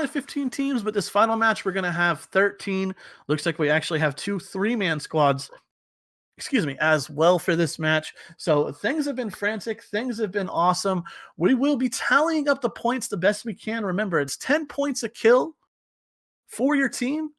15 teams, but this final match we're going to have 13. Looks like we actually have 2 3-man squads, as well for this match. So things have been frantic. Things have been awesome. We will be tallying up the points the best we can. Remember, it's 10 points a kill for your team.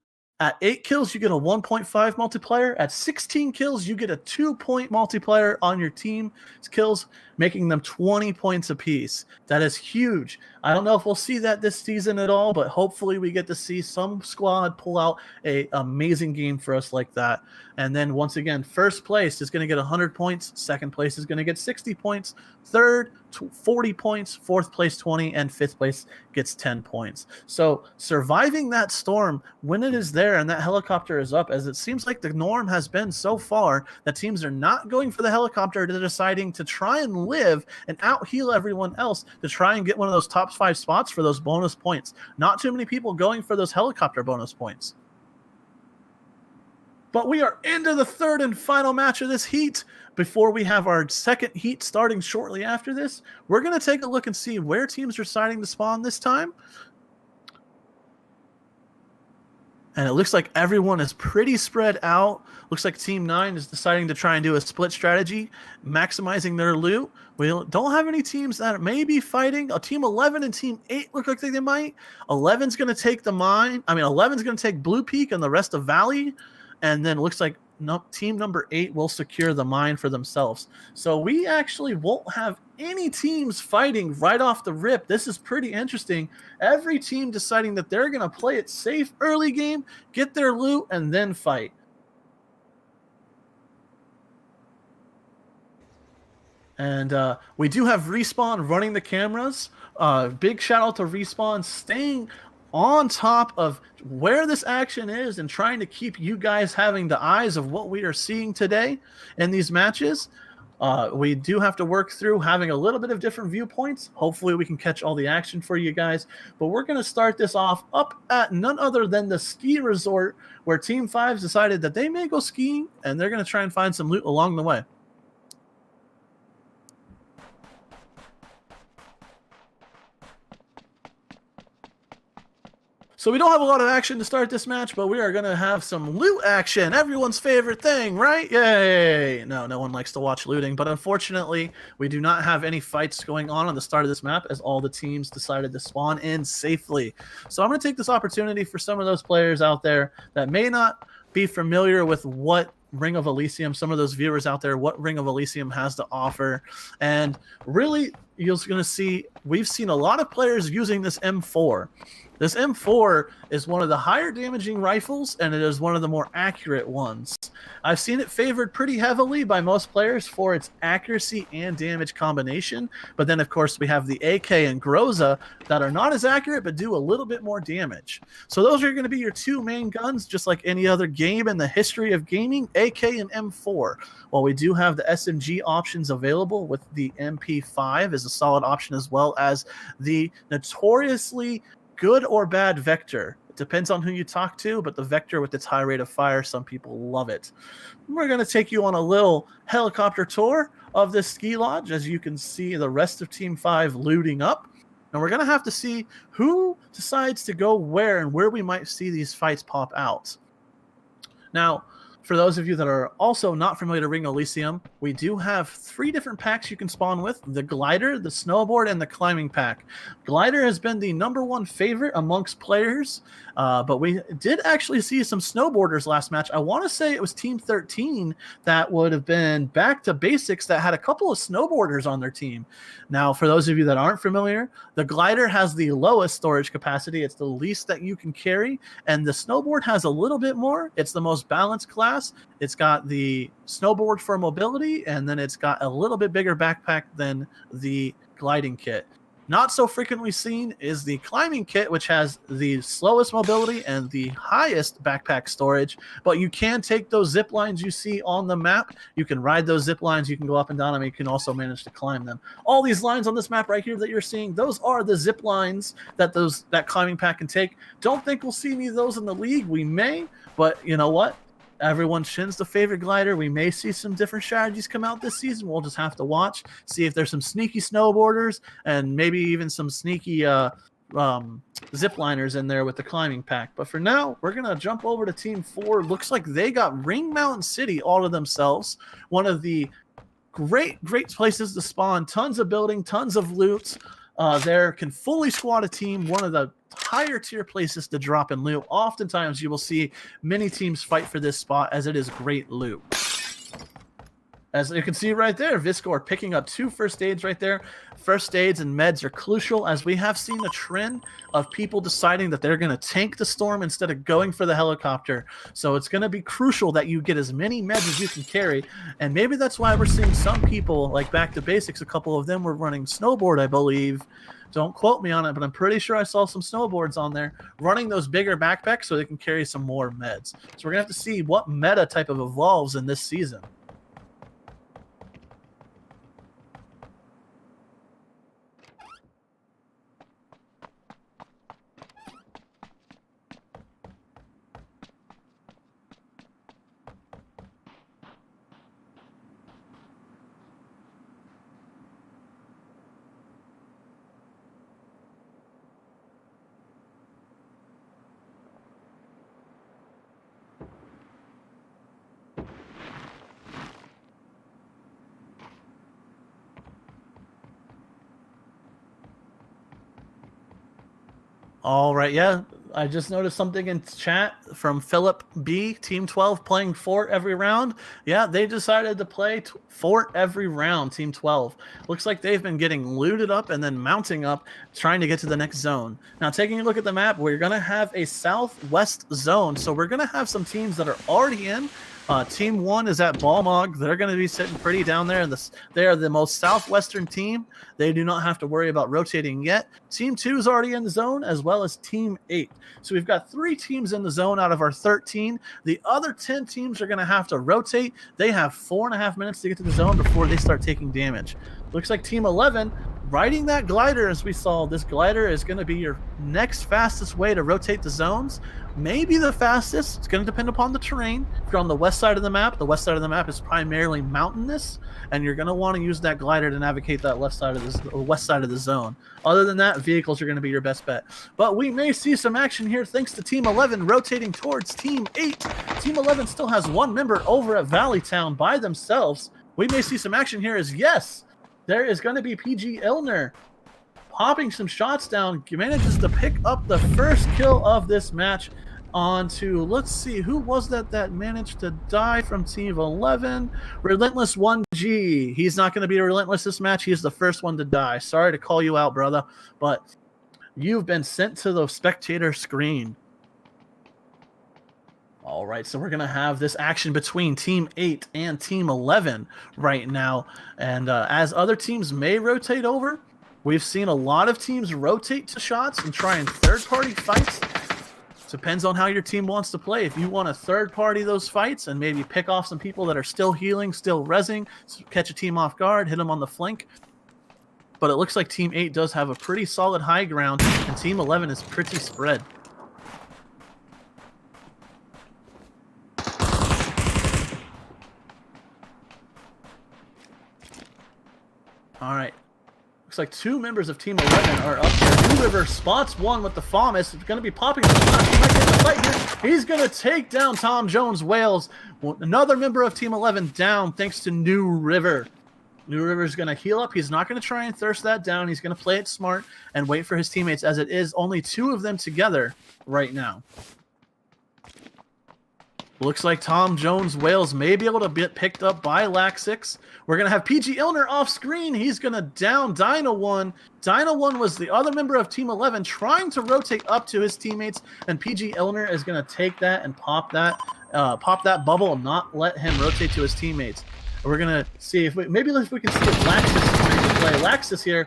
At 8 kills, you get a 1.5 multiplier. At 16 kills, you get a 2-point multiplier on your team's kills, making them 20 points apiece. That is huge. I don't know if we'll see that this season at all, but hopefully we get to see some squad pull out an amazing game for us like that. And then once again, first place is going to get 100 points. Second place is going to get 60 points. Third, 40 points. Fourth place, 20. And fifth place gets 10 points. So surviving that storm when it is there and that helicopter is up, as it seems like the norm has been so far, that teams are not going for the helicopter. They're deciding to try and live and out-heal everyone else to try and get one of those top 5 spots for those bonus points. Not too many people going for those helicopter bonus points. But we are into the third and final match of this heat. Before we have our second heat starting shortly after this, we're going to take a look and see where teams are deciding to spawn this time. And it looks like everyone is pretty spread out. Looks like Team 9 is deciding to try and do a split strategy, maximizing their loot. We don't have any teams that may be fighting. Team 11 and Team 8 look like they might. 11's going to take the mine. 11's going to take Blue Peak and the rest of Valley. And then it looks like team number 8 will secure the mine for themselves. So we actually won't have any teams fighting right off the rip. This is pretty interesting. Every team deciding that they're going to play it safe early game, get their loot, and then fight. And we do have Respawn running the cameras. Big shout out to Respawn staying on top of where this action is and trying to keep you guys having the eyes of what we are seeing today in these matches. We do have to work through having a little bit of different viewpoints. Hopefully we can catch all the action for you guys. But we're going to start this off up at none other than the ski resort, where Team 5's decided that they may go skiing and they're going to try and find some loot along the way. So we don't have a lot of action to start this match, but we are going to have some loot action. Everyone's favorite thing, right? Yay! No one likes to watch looting, but unfortunately, we do not have any fights going on the start of this map, as all the teams decided to spawn in safely. So I'm going to take this opportunity for some of those players out there that may not be familiar with what Ring of Elysium, some of those viewers out there, what Ring of Elysium has to offer. And really, you're going to see, we've seen a lot of players using this M4. This M4 is one of the higher damaging rifles, and it is one of the more accurate ones. I've seen it favored pretty heavily by most players for its accuracy and damage combination. But then, of course, we have the AK and Groza that are not as accurate but do a little bit more damage. So those are going to be your 2 main guns, just like any other game in the history of gaming, AK and M4. While we do have the SMG options available, with the MP5 is a solid option, as well as the notoriously good or bad Vector. It depends on who you talk to, but the Vector with its high rate of fire, some people love it. We're going to take you on a little helicopter tour of this ski lodge, as you can see the rest of Team 5 looting up. And we're going to have to see who decides to go where and where we might see these fights pop out. Now, for those of you that are also not familiar with Ring of Elysium, we do have 3 different packs you can spawn with: the glider, the snowboard, and the climbing pack. Glider has been the #1 favorite amongst players, but we did actually see some snowboarders last match. I want to say it was Team 13 that would have been back to basics that had a couple of snowboarders on their team. Now, for those of you that aren't familiar, the glider has the lowest storage capacity. It's the least that you can carry, and the snowboard has a little bit more. It's the most balanced class. It's got the snowboard for mobility, and then it's got a little bit bigger backpack than the gliding kit. Not so frequently seen is the climbing kit, which has the slowest mobility and the highest backpack storage, but you can take those zip lines you see on the map. You can ride those zip lines, you can go up and down them, and you can also manage to climb them. All these lines on this map right here that you're seeing, those are the zip lines that that climbing pack can take. Don't think we'll see any of those in the league. We may, but you know what? Everyone shins the favorite glider. We may see some different strategies come out this season. We'll just have to watch, see if there's some sneaky snowboarders and maybe even some sneaky zip liners in there with the climbing pack. But for now, we're going to jump over to Team 4. Looks like they got Ring Mountain City all to themselves. One of the great places to spawn. Tons of building, tons of loot. There can fully squad a team. One of the higher tier places to drop in loot. Oftentimes, you will see many teams fight for this spot as it is great loot. As you can see right there, Viscor picking up 2 first aids right there. First aids and meds are crucial, as we have seen a trend of people deciding that they're going to tank the storm instead of going for the helicopter. So it's going to be crucial that you get as many meds as you can carry. And maybe that's why we're seeing some people, like Back to Basics, a couple of them were running snowboard, I believe. Don't quote me on it, but I'm pretty sure I saw some snowboards on there running those bigger backpacks so they can carry some more meds. So we're going to have to see what meta type of evolves in this season. All right, yeah. I just noticed something in chat from Philip B, Team 12 playing Fort every round. Yeah, they decided to play Fort every round, Team 12. Looks like they've been getting looted up and then mounting up, trying to get to the next zone. Now, taking a look at the map, we're going to have a southwest zone. So we're going to have some teams that are already in. Team 1 is at Balmog. They're going to be sitting pretty down there. They are the most southwestern team. They do not have to worry about rotating yet. Team 2 is already in the zone, as well as Team 8. So we've got 3 teams in the zone out of our 13. The other 10 teams are going to have to rotate. They have 4.5 minutes to get to the zone before they start taking damage. Looks like Team 11 riding that glider, as we saw. This glider is going to be your next fastest way to rotate the zones. Maybe the fastest. It's going to depend upon the terrain. If you're on the west side of the map is primarily mountainous, and you're going to want to use that glider to navigate that west side of the zone. Other than that, vehicles are going to be your best bet. But we may see some action here thanks to Team 11 rotating towards Team 8. Team 11 still has 1 member over at Valley Town by themselves. We may see some action here as, yes, there is going to be PG Illner popping some shots down. He manages to pick up the first kill of this match onto, let's see, who was that managed to die from Team 11? Relentless 1G. He's not going to be relentless this match. He's the first one to die. Sorry to call you out, brother, but you've been sent to the spectator screen. All right, so we're going to have this action between Team 8 and Team 11 right now. And as other teams may rotate over, we've seen a lot of teams rotate to shots and try and third-party fights. Depends on how your team wants to play. If you want to third-party those fights and maybe pick off some people that are still healing, still rezzing, catch a team off guard, hit them on the flank. But it looks like Team 8 does have a pretty solid high ground, and Team 11 is pretty spread. All right. Looks like 2 members of Team 11 are up there. New River spots one with the FAMAS. It's going to be popping. He might get the fight here. He's going to take down Tom Jones Wales. Another member of Team 11 down thanks to New River. New River is going to heal up. He's not going to try and thirst that down. He's going to play it smart and wait for his teammates, as it is only 2 of them together right now. Looks like Tom Jones Wales may be able to get picked up by Laxix. We're going to have PG Illner off screen. He's going to down Dino1. Dino1 was the other member of Team 11 trying to rotate up to his teammates, and PG Illner is going to take that and pop that bubble and not let him rotate to his teammates. We're going to see if we can see if Laxix is ready to play. Laxix here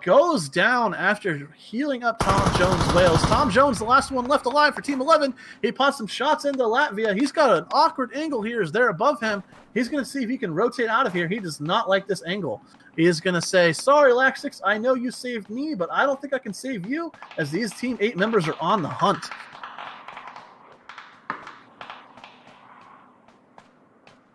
goes down after healing up Tom Jones Wales. Tom Jones, the last one left alive for Team 11. He pops some shots into Latvia. He's got an awkward angle here as they're above him. He's going to see if he can rotate out of here. He does not like this angle. He is going to say, sorry, Laxix, I know you saved me, but I don't think I can save you, as these Team 8 members are on the hunt.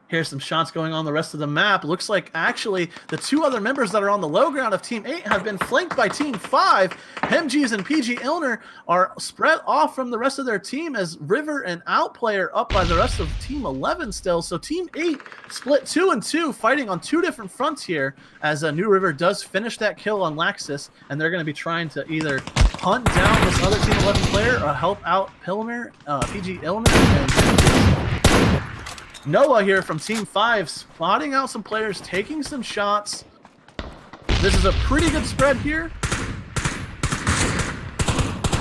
Here's some shots going on the rest of the map. Looks like actually the two other members that are on the low ground of Team 8 have been flanked by Team 5. Hemgees and PG Illner are spread off from the rest of their team as River and Outplayer up by the rest of Team 11 still. So Team 8 split 2 and 2, fighting on two different fronts here as New River does finish that kill on Laxus, and they're going to be trying to either hunt down this other Team 11 player or help out Pilmer, PG Illner, and Noah here from Team 5 spotting out some players, taking some shots. This is a pretty good spread here.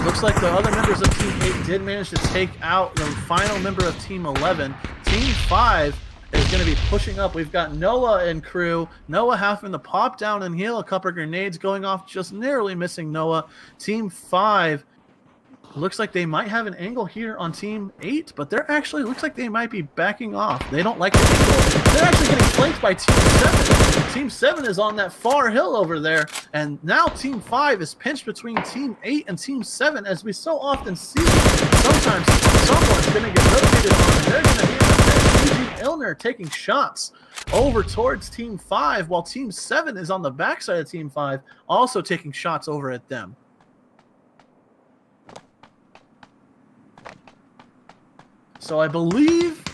Looks like the other members of Team 8 did manage to take out the final member of Team 11. Team 5 is going to be pushing up. We've got Noah and crew. Noah having to pop down and heal. A couple of grenades going off, just narrowly missing Noah. Team 5 looks like they might have an angle here on Team 8, but they're actually, looks like they might be backing off. They don't like the angle. They're actually getting flanked by Team 7. Team 7 is on that far hill over there, and now Team 5 is pinched between Team 8 and Team 7, as we so often see. Sometimes someone's going to get rotated on, and they're going to be in the PG Illner taking shots over towards Team 5, while Team 7 is on the backside of Team 5, also taking shots over at them. So I believe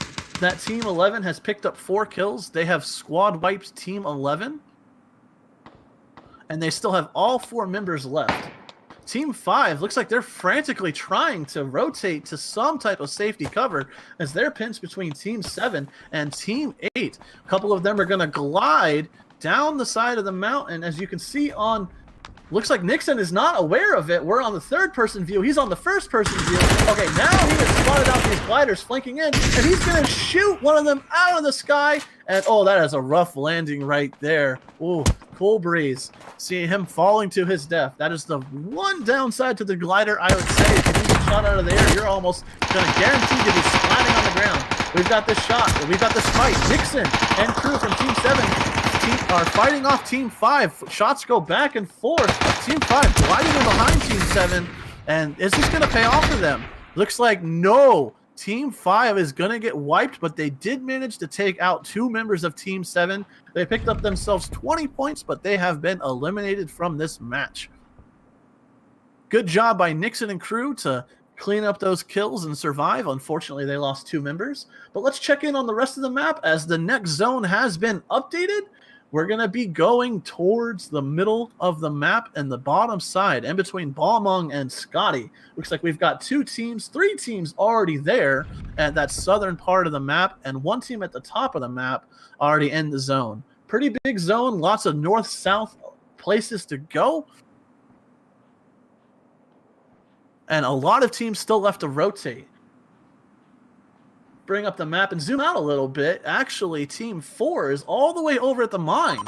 that Team 11 has picked up 4 kills. They have squad wiped Team 11. And they still have all 4 members left. Team 5 looks like they're frantically trying to rotate to some type of safety cover as they're pinched between Team 7 and Team 8. A couple of them are going to glide down the side of the mountain. As you can see on... Looks like Nixon is not aware of it. We're on the third-person view. He's on the first-person view. Okay, now he has spotted out these gliders flanking in, and he's going to shoot one of them out of the sky. And, oh, that is a rough landing right there. Ooh, cool breeze. Seeing him falling to his death. That is the one downside to the glider, I would say. If you get shot out of the air, you're almost going to guarantee to be splatting on the ground. We've got this shot. We've got this fight. Nixon and crew from Team 7 are fighting off Team 5. Shots go back and forth. Team 5 gliding in behind Team 7. And is this going to pay off for them? Looks like no. Team 5 is going to get wiped, but they did manage to take out 2 members of Team 7. They picked up themselves 20 points, but they have been eliminated from this match. Good job by Nixon and crew to clean up those kills and survive. Unfortunately, they lost 2 members. But let's check in on the rest of the map as the next zone has been updated. We're going to be going towards the middle of the map and the bottom side, in between Balmung and Scotty. Looks like we've got 3 teams already there at that southern part of the map, and 1 team at the top of the map already in the zone. Pretty big zone, lots of north-south places to go. And a lot of teams still left to rotate. Bring up the map and zoom out a little bit. Actually, Team 4 is all the way over at the mine.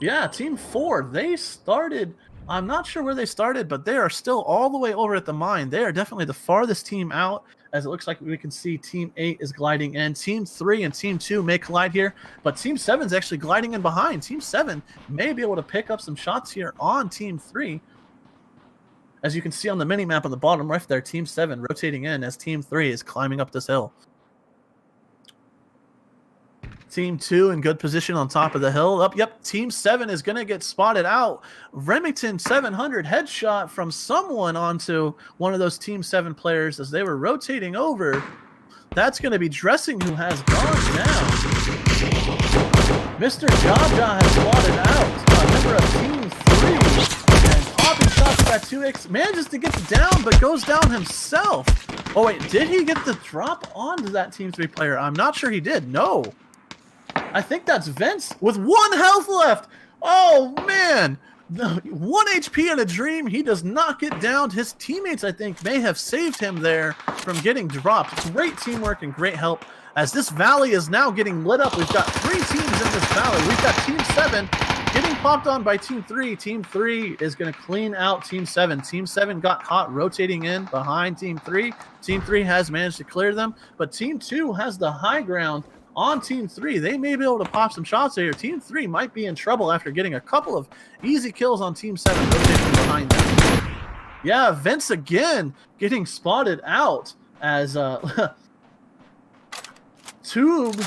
Yeah, Team 4, they started... I'm not sure where they started, but they are still all the way over at the mine. They are definitely the farthest team out, as it looks like we can see Team 8 is gliding in. Team 3 and Team 2 may collide here, but Team 7 is actually gliding in behind. Team 7 may be able to pick up some shots here on Team 3. As you can see on the mini-map on the bottom right there, Team 7 rotating in as Team 3 is climbing up this hill. Team 2 in good position on top of the hill. Yep, Team 7 is going to get spotted out. Remington 700 headshot from someone onto one of those Team 7 players as they were rotating over. That's going to be Dressing, who has gone now. Mr. Jaja has spotted out a member of Team 3. And popping shots by 2X. Manages to get down, but goes down himself. Oh, wait, did he get the drop onto that Team 3 player? I'm not sure he did. No. I think that's Vince with 1 health left. Oh, man. 1 HP in a dream. He does not get down. His teammates, I think, may have saved him there from getting dropped. Great teamwork and great help as this valley is now getting lit up. We've got 3 teams in this valley. We've got Team 7 getting popped on by Team 3. Team 3 is going to clean out Team 7. Team 7 got caught rotating in behind Team 3. Team 3 has managed to clear them, but Team 2 has the high ground on Team 3. They may be able to pop some shots here. Team 3 might be in trouble after getting a couple of easy kills on Team 7 rotating behind them. Yeah, Vince again getting spotted out as Tube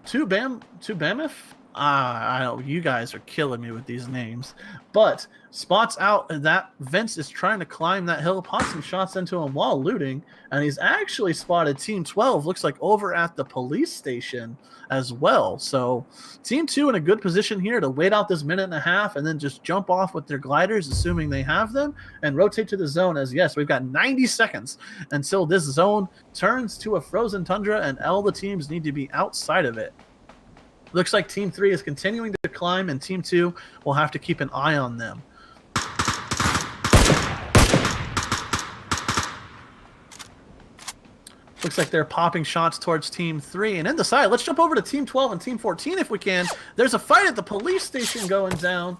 Tubamif? I don't. You guys are killing me with these names. But spots out that Vince is trying to climb that hill, pots some shots into him while looting, and he's actually spotted Team 12. Looks like over at the police station as well. So Team 2 in a good position here to wait out this minute and a half and then just jump off with their gliders, assuming they have them, and rotate to the zone. As yes, we've got 90 seconds until this zone turns to a frozen tundra, and all the teams need to be outside of it. Looks like Team 3 is continuing to climb, and Team 2 will have to keep an eye on them. Looks like they're popping shots towards Team 3. And in the side, let's jump over to Team 12 and Team 14 if we can. There's a fight at the police station going down.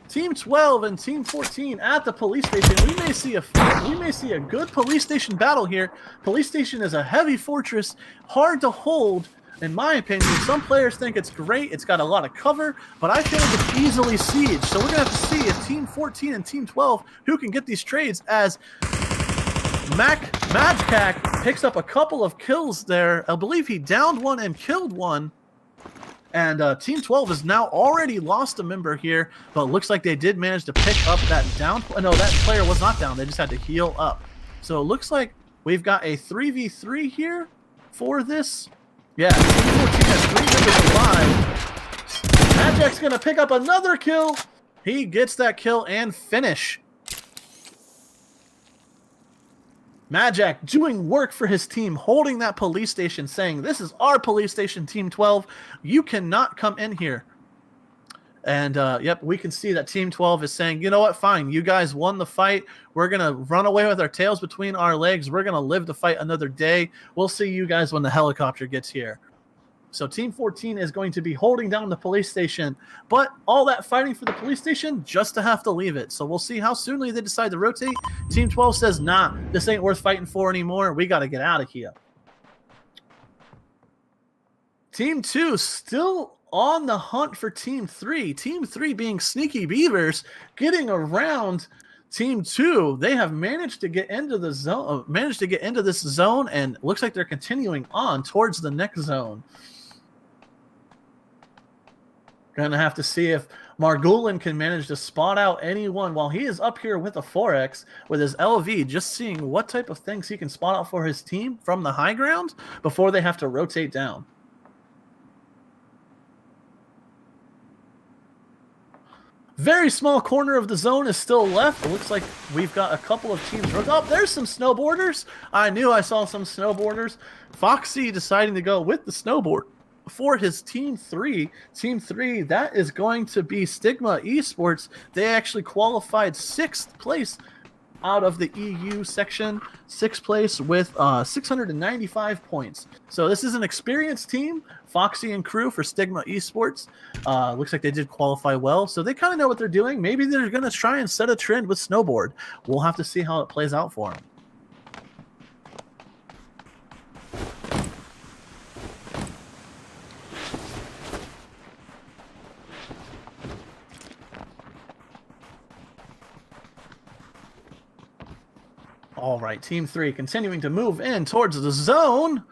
Team 12 and Team 14 at the police station. We may see a good police station battle here. Police station is a heavy fortress, hard to hold. In my opinion, some players think it's great. It's got a lot of cover, but I feel like it's easily sieged. So we're going to have to see if Team 14 and Team 12 who can get these trades, as Majkak picks up a couple of kills there. I believe he downed one and killed one. And Team 12 has now already lost a member here, but it looks like they did manage to pick up that down. No, that player was not down. They just had to heal up. So it looks like we've got a 3v3 here for this. Yeah, Team 14 has 3 members alive. Magic's going to pick up another kill. He gets that kill and finish. Magic doing work for his team, holding that police station, saying, this is our police station, Team 12. You cannot come in here. And, yep, we can see that Team 12 is saying, you know what, fine, you guys won the fight. We're going to run away with our tails between our legs. We're going to live to fight another day. We'll see you guys when the helicopter gets here. So Team 14 is going to be holding down the police station, but all that fighting for the police station just to have to leave it. So we'll see how soonly they decide to rotate. Team 12 says, nah, this ain't worth fighting for anymore. We got to get out of here. Team 2 still on the hunt for Team 3. Team 3 being sneaky beavers, getting around Team 2. They have managed to get into the zone, this zone, and looks like they're continuing on towards the next zone. Gonna have to see if Margulin can manage to spot out anyone while he is up here with a 4X with his LV, just seeing what type of things he can spot out for his team from the high ground before they have to rotate down. Very small corner of the zone is still left. It looks like we've got a couple of teams. Oh, there's some snowboarders. I knew I saw some snowboarders. Foxy deciding to go with the snowboard for his Team 3. Team 3, that is going to be Stigma Esports. They actually qualified 6th place out of the EU section, 6th place with 695 points. So this is an experienced team, Foxy and crew for Stigma Esports. Looks like they did qualify well, so they kind of know what they're doing. Maybe they're going to try and set a trend with snowboard. We'll have to see how it plays out for them. All right, Team 3 continuing to move in towards the zone.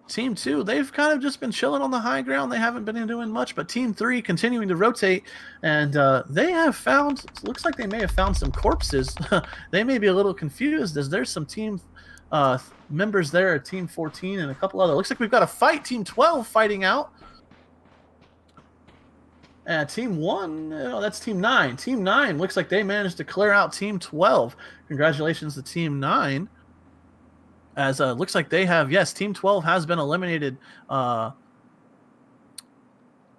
Team 2, they've kind of just been chilling on the high ground. They haven't been doing much, but Team 3 continuing to rotate, and they have found, looks like they may have found some corpses. They may be a little confused as there's some team members there at Team 14 and a couple other. Looks like we've got a fight, Team 12 fighting out. Team 1, that's Team 9. Team 9 looks like they managed to clear out Team 12. Congratulations to Team 9. As looks like they have, yes, Team 12 has been eliminated a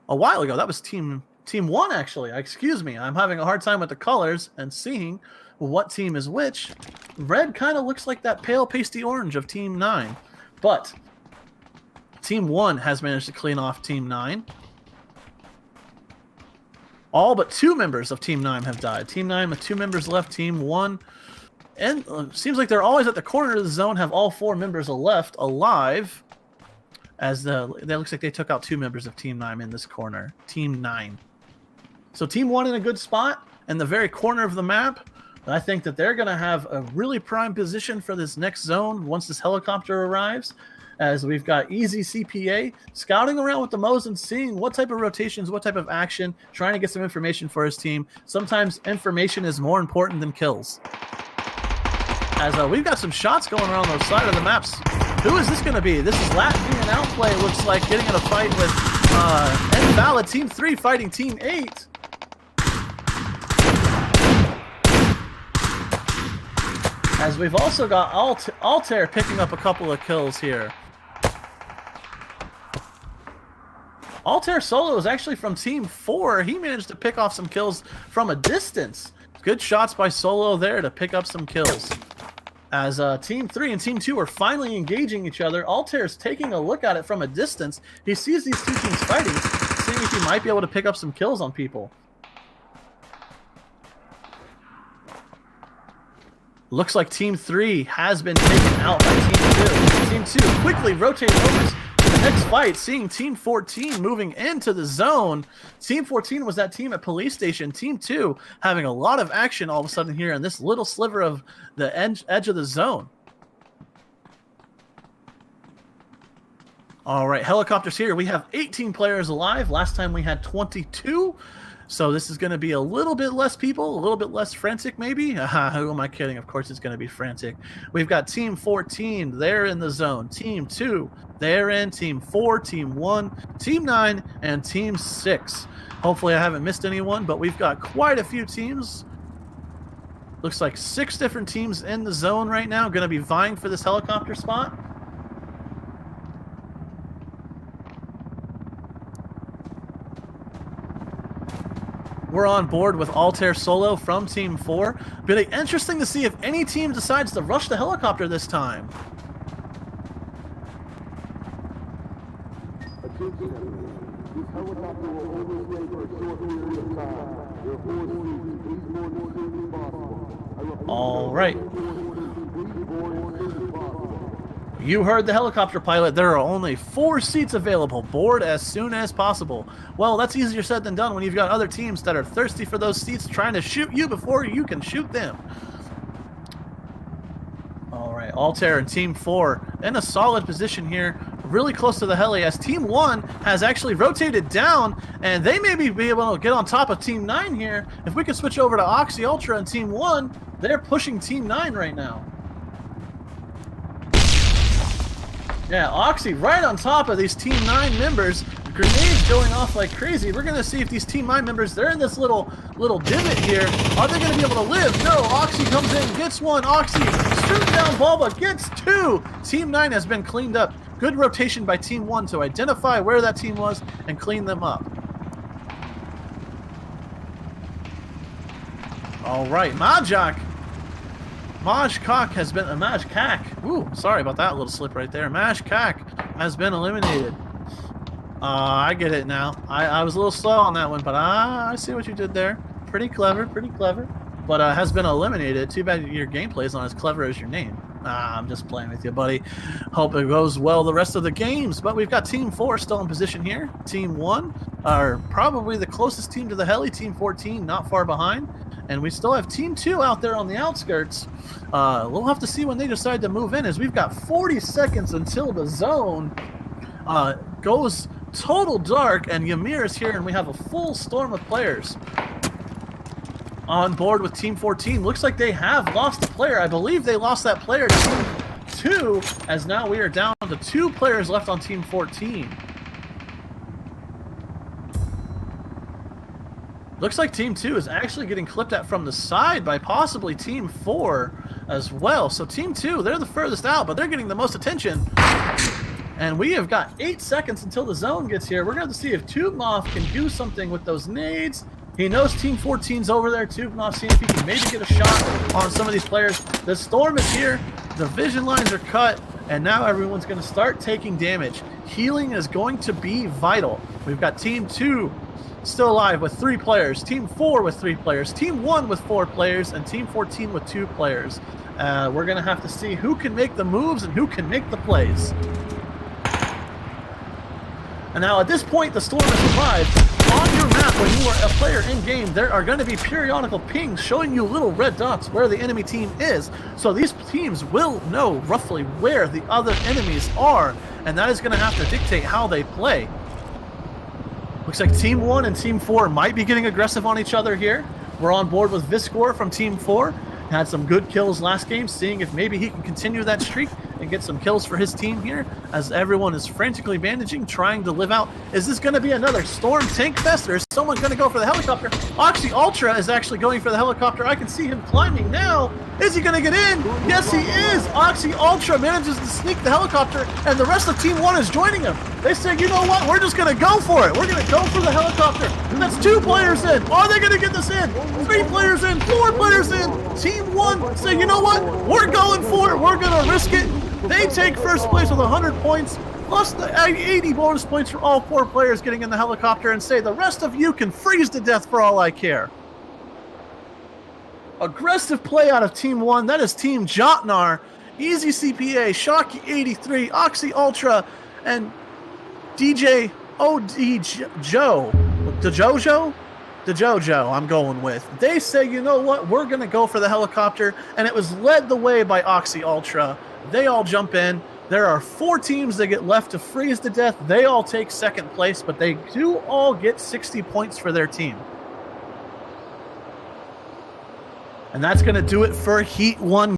while ago. That was Team 1, actually. Excuse me. I'm having a hard time with the colors and seeing what team is which. Red kind of looks like that pale pasty orange of Team 9. But Team 1 has managed to clean off Team 9. All but 2 members of Team 9 have died. Team 9 with 2 members left. Team 1, and seems like they're always at the corner of the zone, have all 4 members left alive. As that looks like they took out 2 members of Team 9 in this corner. Team 9. So Team 1 in a good spot in the very corner of the map. I think that they're going to have a really prime position for this next zone once this helicopter arrives. as we've got Easy CPA scouting around with the Moes and seeing what type of rotations, what type of action, trying to get some information for his team. Sometimes information is more important than kills. As we've got some shots going around the side of the maps. Who is this going to be? This is Latvian Outplay, looks like, getting in a fight with Invalid Team 3 fighting Team 8. As we've also got Altair picking up a couple of kills here. Altair Solo is actually from Team 4. He managed to pick off some kills from a distance. Good shots by Solo there to pick up some kills. As Team 3 and Team 2 are finally engaging each other, Altair's taking a look at it from a distance. He sees these two teams fighting, seeing if he might be able to pick up some kills on people. Looks like Team 3 has been taken out by Team 2. Team 2 quickly rotating over to the next fight, seeing Team 14 moving into the zone. Team 14 was that team at Police Station. Team 2 having a lot of action all of a sudden here in this little sliver of the edge of the zone. All right, helicopters here. We have 18 players alive. Last time we had 22. So this is going to be a little bit less people, a little bit less frantic maybe. Who am I kidding? Of course it's going to be frantic. We've got Team 14, they're in the zone. Team 2, they're in. Team 4, Team 1, Team 9, and Team 6. Hopefully I haven't missed anyone, but we've got quite a few teams. Looks like 6 different teams in the zone right now, going to be vying for this helicopter spot. We're on board with Altair Solo from Team 4. But it's interesting to see if any team decides to rush the helicopter this time. All right. You heard the helicopter pilot. There are only 4 seats available. Board as soon as possible. Well, that's easier said than done when you've got other teams that are thirsty for those seats trying to shoot you before you can shoot them. All right, Altair and Team 4 in a solid position here, really close to the heli, as Team 1 has actually rotated down, and they may be able to get on top of Team 9 here. If we could switch over to Oxy Ultra and Team 1, they're pushing Team 9 right now. Yeah, Oxy right on top of these Team 9 members. Grenades going off like crazy. We're going to see if these Team 9 members, they're in this little divot here. Are they going to be able to live? No, Oxy comes in, gets one. Oxy shooting down Bulba, gets 2. Team 9 has been cleaned up. Good rotation by Team 1 to identify where that team was and clean them up. All right, Majak has been Majkak. Ooh, sorry about that little slip right there. Majkak has been eliminated. I get it now. I was a little slow on that one, but I see what you did there. Pretty clever, pretty clever. But has been eliminated. Too bad your gameplay is not as clever as your name. I'm just playing with you, buddy. Hope it goes well the rest of the games. But we've got Team 4 still in position here. Team 1 are probably the closest team to the heli. Team 14 not far behind. And we still have Team 2 out there on the outskirts. We'll have to see when they decide to move in, as we've got 40 seconds until the zone goes total dark, and Ymir is here, and we have a full storm of players on board with Team 14. Looks like they have lost a player. I believe they lost that player to Team 2, as now we are down to 2 players left on Team 14. Looks like Team 2 is actually getting clipped at from the side by possibly Team 4 as well. So Team 2, they're the furthest out, but they're getting the most attention. And we have got 8 seconds until the zone gets here. We're going to see if Tubnov can do something with those nades. He knows Team 14's over there. Tubnov seeing if he can maybe get a shot on some of these players. The storm is here. The vision lines are cut. And now everyone's going to start taking damage. Healing is going to be vital. We've got Team 2 still alive with 3 players, Team 4 with 3 players, Team 1 with 4 players, and Team 14 with 2 players. We're going to have to see who can make the moves and who can make the plays. And now at this point, the storm has arrived. On your map, when you are a player in-game, there are going to be periodical pings showing you little red dots where the enemy team is. So these teams will know roughly where the other enemies are, and that is going to have to dictate how they play. Looks like Team 1 and Team 4 might be getting aggressive on each other here. We're on board with Viscor from Team 4. Had some good kills last game, seeing if maybe he can continue that streak and get some kills for his team here as everyone is frantically bandaging, trying to live out. Is this going to be another Storm Tank Fest, or is someone going to go for the helicopter? Oxy Ultra is actually going for the helicopter. I can see him climbing now. Is he going to get in? Yes, he is. Oxy Ultra manages to sneak the helicopter, and the rest of Team 1 is joining him. They say, you know what? We're just going to go for it. We're going to go for the helicopter. And that's 2 players in. Are they going to get this in? 3 players in. 4 players in. Team 1 say, you know what? We're going for it. We're going to risk it. They take first place with 100 points, plus the 80 bonus points for all 4 players getting in the helicopter, and say the rest of you can freeze to death for all I care. Aggressive play out of Team 1. That is Team Jotnar, Easy CPA, Shocky 83, Oxy Ultra, and DJ OD Joe. DeJojo, I'm going with. They say, you know what? We're going to go for the helicopter, and it was led the way by Oxy Ultra. They all jump in. There are 4 teams that get left to freeze to death. They all take second place, but they do all get 60 points for their team. And that's going to do it for Heat 1.